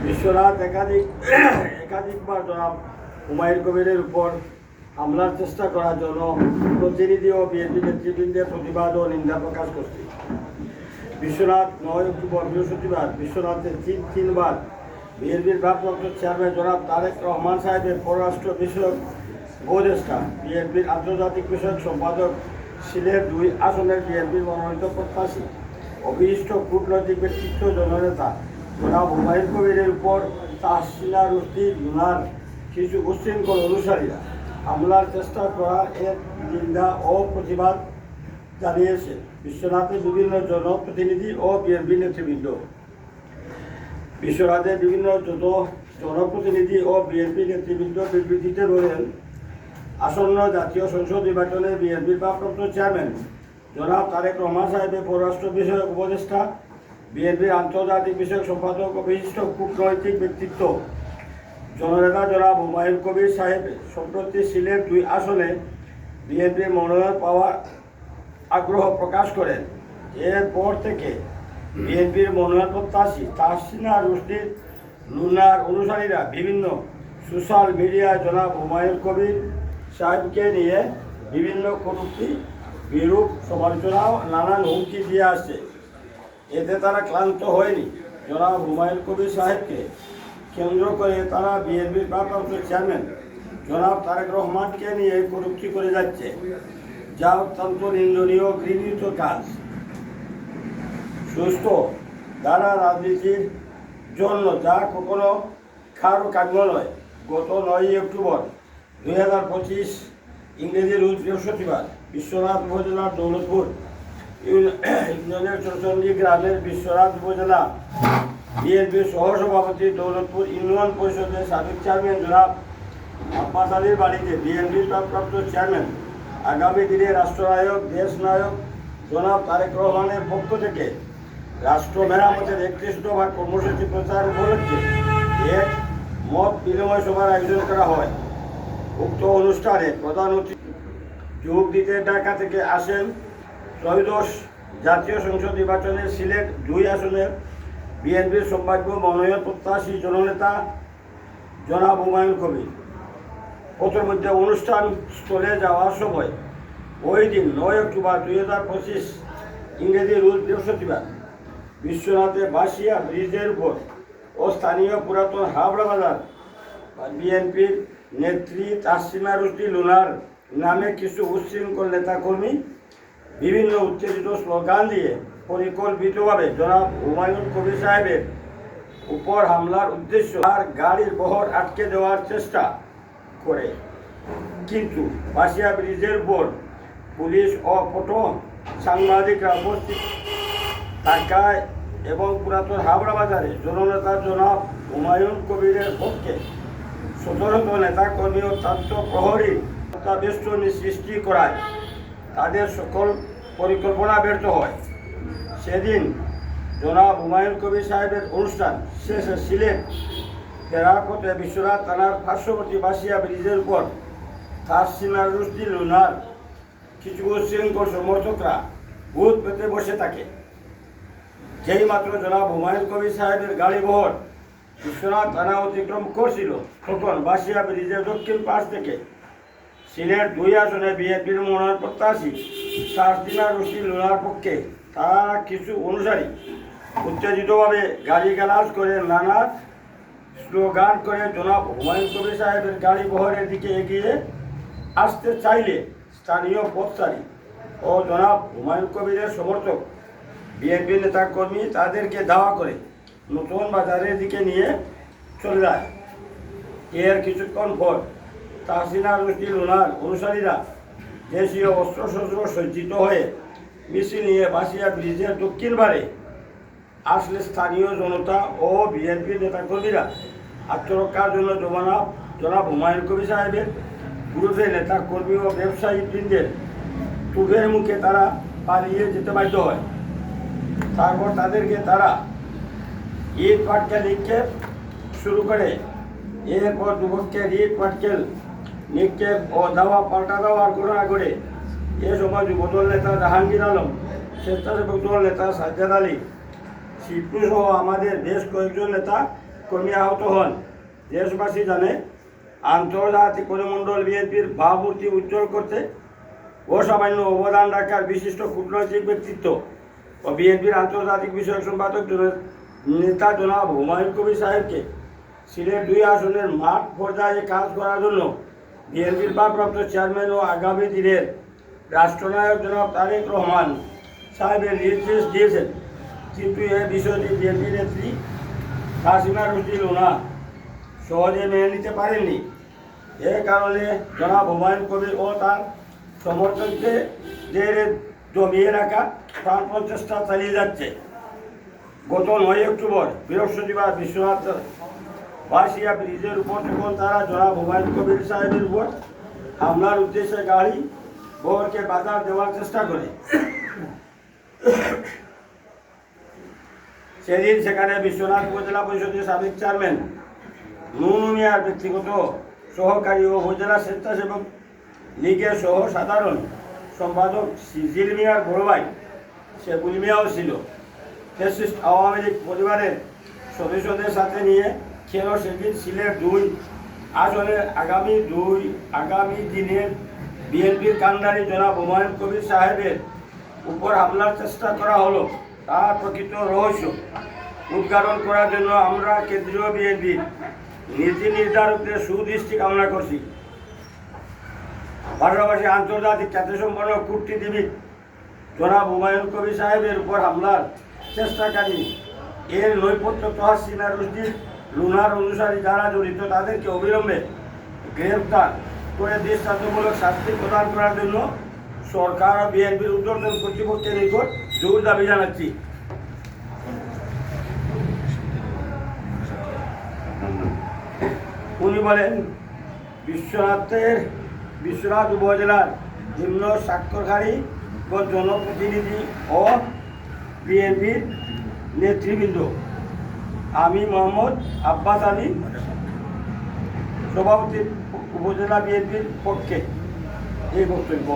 বিশ্বনাথ একাধিকবার জনাব হুমায়ুন কবিরের উপর হামলার চেষ্টা করার জন্য প্রতিনিধি ও বিএনপি নেতৃবৃন্দের প্রতিবাদ ও নিন্দা প্রকাশ করছি। বিশ্বনাথ 9 অক্টোবর বৃহস্পতিবার বিশ্বনাথের তিনবার বিএনপির ভারপ্রাপ্ত চেয়ারম্যান জনাব তারেক রহমান সাহেবের পররাষ্ট্র বিষয়ক উপদেষ্টা, বিএনপির আন্তর্জাতিক বিষয়ক সম্পাদক, সিলেট 2 আসনের বিএনপির মনোনীত প্রত্যাশী অভিষ্ট কূটনৈতিক ব্যক্তিত্ব জননেতা জনাব হুমায়ুন কবিরের উপর তাহসিনা রুশদী লুনার কিছু উচ্ছৃঙ্খল অনুসারীরা হামলার চেষ্টা করা এর নিন্দা ও প্রতিবাদ জানিয়েছে বিশ্বনাথের বিভিন্ন জনপ্রতিনিধি ও বিএনপি নেতৃবৃন্দ। বিশ্বনাথের বিভিন্ন জনপ্রতিনিধি ও বিএনপি নেতৃবৃন্দ বিবৃতিতে বলেন, আসন্ন জাতীয় সংসদ নির্বাচনে বিএনপির ভারপ্রাপ্ত চেয়ারম্যান জনাব তারেক রহমান সাহেবের পররাষ্ট্র বিষয়ক উপদেষ্টা, বিএনপির আন্তর্জাতিক বিষয়ক সম্পাদক ও বিশিষ্ট কূটনৈতিক ব্যক্তিত্ব জননেতা জনাব হুমায়ুন কবির সাহেব সম্প্রতি সিলেট 2 আসনে বিএনপির মনোনয়ন পাওয়ার আগ্রহ প্রকাশ করেন। এরপর থেকে বিএনপির মনোনয়ন প্রত্যাশী তাহসিনা রুশদী লুনার অনুসারীরা বিভিন্ন সোশ্যাল মিডিয়ায় জনাব হুমায়ুন কবির সাহেবকে নিয়ে বিভিন্ন কটূক্তি, বিরূপ সমালোচনা ও নানান হুমকি দিয়ে আসছে। এতে তারা ক্লান্ত হয়নি। জনাব হুমায়ুন কবির সাহেবকে কেন্দ্র করে তারা বিএনপির ভারপ্রাপ্ত চেয়ারম্যান জনাব তারেক রহমানকে নিয়ে কটূক্তি করে যাচ্ছে, যা অত্যন্ত নিন্দনীয় ঘৃণিত কাজ। সুস্থ ধারা রাজনীতির জন্য যা কখনো কারো কাম্য নয়। গত 9 অক্টোবর 2025 ইংরেজি রোজ বৃহস্পতিবার বিশ্বনাথ উপজেলার দৌলতপুর ইউনিয়নের চৌচন্ডী গ্রামের বিশ্বনাথ উপজেলা বিএনপির সহসভাপতি, দৌলতপুর ইউনিয়ন পরিষদের সাবেক চেয়ারম্যান জনাব আব্বাস আলীর বাড়িতে বিএনপির ভারপ্রাপ্ত চেয়ারম্যান আগামী দিনে রাষ্ট্রনায়ক দেশনায়ক জনাব তারেক রহমানের পক্ষ থেকে রাষ্ট্র মেরামতের 31 দফা কর্মসূচি প্রচার উপলক্ষে এক মত বিনিময় সভার আয়োজন করা হয়। উক্ত অনুষ্ঠানে প্রধান অতিথি যোগ দিতে ঢাকা থেকে আসেন ত্রয়োদশ জাতীয় সংসদ নির্বাচনে সিলেট 2 আসনের বিএনপির সম্ভাব্য মনোনয়ন প্রত্যাশী জননেতা জনাব হুমায়ুন কবির। পথের অনুষ্ঠান স্থলে যাওয়ার সময় ওই দিন 9 অক্টোবর 2025 ইংরেজি রোজ বৃহস্পতিবার বিশ্বনাথে বাসিয়া ব্রিজের উপর ও স্থানীয় পুরাতন হাবড়া বাজার বিএনপির নেত্রী তাহসিনা রুশদী লুনার নামে কিছু উচ্ছৃঙ্খল নেতাকর্মী বিভিন্ন উত্তেজিত স্লোগান দিয়ে পরিকল্পিতভাবে জনাব হুমায়ুন কবির সাহেবের উপর হামলার উদ্দেশ্য আর গাড়ির বহর আটকে দেওয়ার চেষ্টা করে। কিন্তু বাসিয়া ব্রিজের উপর পুলিশ ও ফটো সাংবাদিকরা উপস্থিত থাকায় এবং পুরাতন হাবড়া বাজারে জননেতা জনাব হুমায়ুন কবিরের পক্ষে শত নেতাকর্মী ও ছাত্র প্রহরী বেষ্টনী সৃষ্টি করায় তাদের সকল পরিকল্পনা ব্যর্থ হয়। সেদিন জনাব হুমায়ুন কবির সাহেবের অনুষ্ঠান শেষে সিলেট ফেরার পথে বিশ্বনাথ থানার পার্শ্ববর্তী বাসিয়া ব্রিজের উপর তাহসিনা রুশদী লুনার কিছু উচ্ছৃঙ্খল সমর্থকরা বুথ পেতে বসে থাকে। যেই মাত্র জনাব হুমায়ুন কবির সাহেবের গাড়ি বহর বিশ্বনাথ থানা অতিক্রম করছিল, তখন বাসিয়া ব্রিজের দক্ষিণ পাশ থেকে সিলেট 2 আসনে বিএনপির মনোনয়ন প্রত্যাশী তাহসিনা রুশদী লুনার পক্ষে তারা কিছু অনুসারী উত্তেজিতভাবে গালিগালাজ করে নানা স্লোগান করে জনাব হুমায়ুন কবির সাহেবের গাড়ি বহরের দিকে এগিয়ে আসতে চাইলে স্থানীয় পথচারী ও জনাব হুমায়ুন কবিরের সমর্থক বিএনপি নেতাকর্মী তাদেরকে ধাওয়া করে নতুন বাজারের দিকে নিয়ে চলে যায়। এর কিছুক্ষণ পর তাহসিনা রুশদী লুনার অনুসারীরা দেশীয় অস্ত্রশস্ত্র সজ্জিত হয়ে মিছিল নিয়ে বাসিয়া ব্রিজের দক্ষিণ বারে আসলে স্থানীয় জনতা ও বিএনপি নেতাকর্মীরা আত্মরক্ষার জন্য জনাব হুমায়ুন কবির সাহেবের বিরুদ্ধে নেতাকর্মী ও ব্যবসায়ী বৃন্দের টুপের মুখে তারা পালিয়ে যেতে বাধ্য হয়। তারপর তাদেরকে তারা ইট পাটকেল নিক্ষেপ শুরু করে। এরপর দুপক্ষের ইট পাটকেল নিক্ষেপ ও দাওয়া পাল্টা দেওয়ার ঘটনা ঘটে। এ সময় যুবদল নেতা জাহাঙ্গীর আলম, স্বেচ্ছাসেবক দল নেতা সাজ্জাদ আলী, শিবপুর সহ আমাদের বেশ কয়েকজন নেতা কর্মী আহত হন। দেশবাসী জানে আন্তর্জাতিক পরিমণ্ডল বিএনপির ভাবমূর্তি উজ্জ্বল করতে অসামান্য অবদান রাখার বিশিষ্ট কূটনৈতিক ব্যক্তিত্ব ও বিএনপির আন্তর্জাতিক বিষয়ক সম্পাদক নেতা জনাব হুমায়ুন কবির সাহেবকে সিলেট 2 আসনের মাঠ পর্যায়ে কাজ করার জন্য বিএনপির ভারপ্রাপ্ত চেয়ারম্যান ও আগামী দিনের রাষ্ট্রনায়ক জনাব তারেক রহমান সাহেবের নির্দেশ দিয়েছেন। কিন্তু এই বিষয়টি বিএনপি নেত্রী কাসিমা রুজি লুনা সহজে মেনে নিতে পারেননি। এ কারণে জনাব হুমায়ুন কবির ও তার সমর্থকদের জমিয়ে রাখা প্রাণপণ চেষ্টা চালিয়ে যাচ্ছে। গত 9 অক্টোবর বৃহস্পতিবার বিশ্বনাথ বাসিয়া ব্রিজের উপর যখন তারা জনাব হুমায়ুন কবির সাহেবের উপর হামলার উদ্দেশ্যে গাড়ি বহরকে বাধা দেওয়ার চেষ্টা করে, সেদিন সেখানে বিশ্বনাথ উপজেলা পরিষদের সাবেক চেয়ারম্যান নুনু মিয়ার ব্যক্তিগত সহকারী ও উপজেলা স্বেচ্ছাসেবক লীগের সহ সাধারণ সম্পাদক সিজিল মিয়ার বড় ভাই শেখুল মিয়াও ছিল। ফ্যাসিস্ট আওয়ামী লীগ পরিবারের সদস্যদের সাথে নিয়ে খেলো সেদিন সিলেট 2 আসলে আগামী দিনের বিএনপির কান্ডারি জনাব হুমায়ুন কবির সাহেবের উপর হামলার চেষ্টা করা হলো তার প্রকৃত রহস্য উদ্ঘাটন করার জন্য আমরা কেন্দ্রীয় বিএনপির নীতি নির্ধারকদের সুদৃষ্টি কামনা করছি। পাশাপাশি আন্তর্জাতিক খ্যাতিসম্পন্ন কূটনীতিবিদ জনাব হুমায়ুন কবির সাহেবের উপর হামলার চেষ্টাকারী এর নৈপথ্য তহসিনা রুজি লুনার অনুসারী যারা জড়িত তাদেরকে অবিলম্বে গ্রেফতার করে দৃষ্টান্তমূলক শাস্তি প্রদান করার জন্য সরকার ও বিএনপির ঊর্ধ্বতন কর্তৃপক্ষের নিকট জোর দাবি জানাচ্ছি। উনি বলেন, বিশ্বনাথ উপজেলার নিম্ন স্বাক্ষরকারী ও জনপ্রতিনিধি ও বিএনপির নেতৃবৃন্দ, আমি মোহাম্মদ আব্বাস আলী সভাপতি উপজেলা বিএনপির পক্ষে এই বক্তব্য।